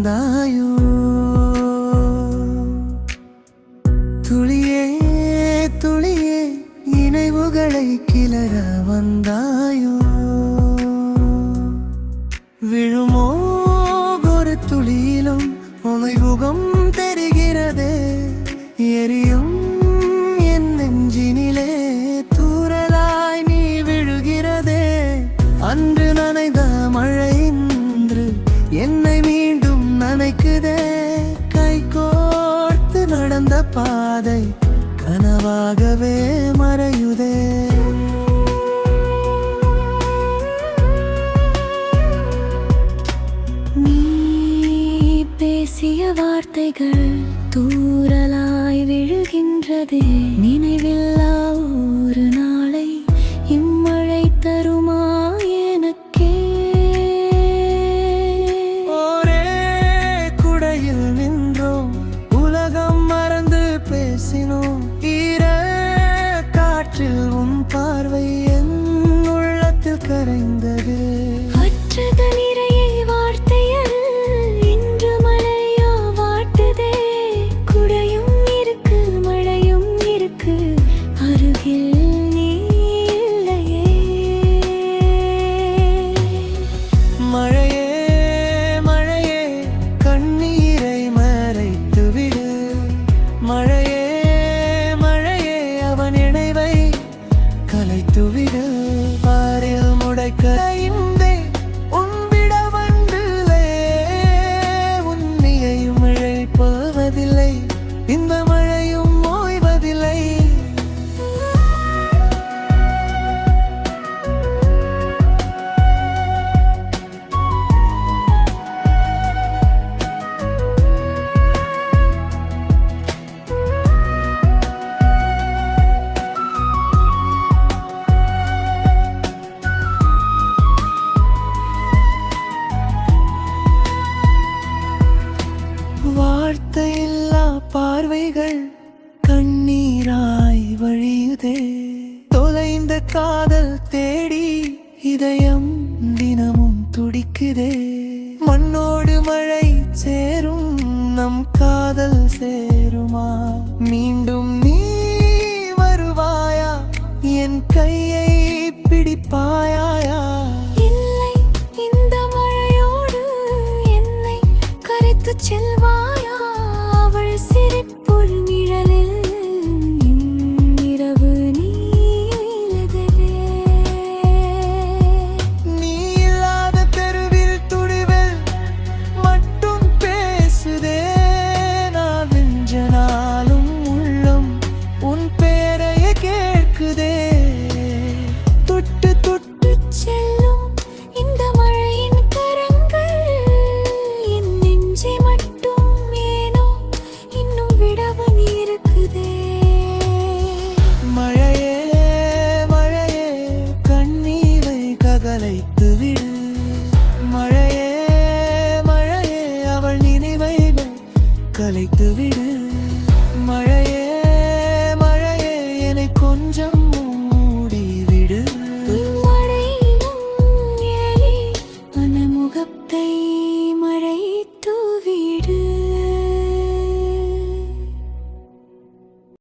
வந்தாயோ? துளியே துளியே நினைவுகளை கிளற வந்தாயோ? விழுமோ ஒரு துளியிலும் உனை முகம் தெரிகிறதே, எரியும் என் நெஞ்சினிலே தூறலாய் நீ விழுகிறதே. அன்று நனைந்த மழை இன்று என்னை மீண்டும் நனைக்குதே. கை கோர்த்து நடந்த பாதை கனவாகவே மறையுதே. நீ பேசிய வார்த்தைகள் தூறலாய் விழுகின்றதே. நினைவில்லா ஒரு நாளை இம்மழை தருமா எனக்கே? ஒரே குடையில் நின்றோம், உலகம் மறந்து பேசினோம். ஈர காற்றில் உன் பார்வை என் உள்ளத்தில் கரைந்தது. அற்றது நிறைய வார்த்தைகள் இன்று மழையா வாட்டுதே. குடையும் இருக்கு மழையும் இருக்கு, அருகில் நீ இல்லையே. மழையே மழையே கண்ணீரை மறைத்துவிடு. மழையே மழையே அவன் நினைவை கலைத்துவிடு. பாரில் முடைக்க உன் விட வண்டிலே உன்னியையும் மழை போவதில்லை, இந்த மழையும் ஓய்வதில்லை. வார்த்தையில்லா பார்வைகள் கண்ணீராய் வழியுதே. தொலைந்த காதல் தேடி இதயம் தினமும் துடிக்குதே. மண்ணோடு மழை சேரும், நம் காதல் சேருமா? மீண்டும் நீ வருவாயா? என் கையை பிடிப்பாயா? இல்லை, இந்த மழையோடு என்னை கரைத்துச் செல்வாயா? அவள் சிரிப்புள் நிழலில் இரவு நீலதே. நீ இல்லாத தெருவில் துடிவில் மட்டும் பேசுதே. நான் வெஞ்ச நாளும் உள்ளம் உன் பேரையே கேட்குதே. தொட்டு தொட்டு செல்லும் இந்த மழையின் கரங்கள் என் நெஞ்சை மட்டும் ஏனோ இன்னும் விடவும் இருக்குதே. மழையே மழையே கண்ணீரை ககலைத்து விடு. மழையே மழையே அவள் நினைவை கலைத்து விடு. மழையே மழையே என்னை கொஞ்சம் மூடிவிடு. மழையிலும் ஏறி மனமுகத்தை